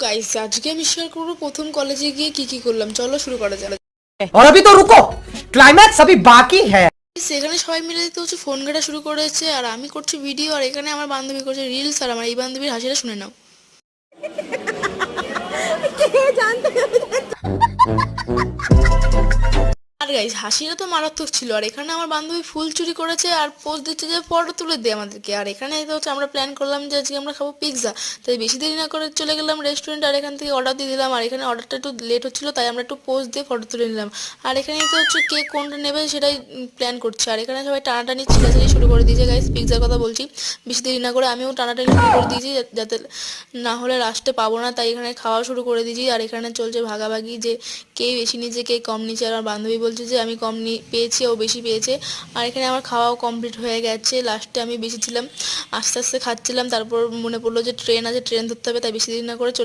Guys আজকে আমি share করবো প্রথম কলেজে গিয়ে কি করলাম। চলো শুরু করা যাক। और अभी तो रुको, क्लाइमैक्स अभी बाकी है। সেখানে সবাই মিলে দেখতে হচ্ছে ফোন ঘাটা শুরু করেছে, আর আমি করছি ভিডিও, আর এখানে আমার বান্ধবী করছে রিলস, আর আমার এই বান্ধবীর হাসিটা শুনে নাও। আর গাইস হাসিটা তো মারাত্মক ছিল। আর এখানে আমার বান্ধবী ফুল চুরি করেছে আর পোজ দিচ্ছে যে ফটো তুলে দে আমাদেরকে। আর এখানে এটা হচ্ছে আমরা প্ল্যান করলাম যে আজকে আমরা খাবো পিৎজা, তাই বেশি দেরি না করে চলে গেলাম রেস্টুরেন্ট, আর এখান থেকে অর্ডার দিয়ে দিলাম। আর এখানে অর্ডারটা একটু লেট হচ্ছিল, তাই আমরা একটু পোজ দিয়ে ফটো তুলে নিলাম। আর এখানে তো হচ্ছে কে কোনটা নেবে সেটাই প্ল্যান করছে। আর এখানে সবাই টানাটানি ছিলাছিলি শুরু করে দিয়েছে। গাইস পিৎজার কথা বলছি, বেশি দেরি না করে আমিও টানাটানি শুরু করে দিয়েছি, যাতে না হলে লাস্টে পাবো না, তাই এখানে খাওয়া শুরু করে দিয়েছি। আর এখানে চলছে ভাগাভাগি যে কে বেশি নিয়েছে কে কম নিয়েছে। আর আমার বান্ধবী বলছে যে আমি কম পেয়েছি, ও বেশি পেয়েছে। আর এখানে আমার খাওয়াও কমপ্লিট হয়ে গেছে, লাস্টে আমি বেশি ছিলাম। আস্তে আস্তে খাচ্ছিলাম, তারপর মনে পড়লো যে ট্রেন আছে, ট্রেন ধরতে হবে, তাই বেশি দেরি না করে চলে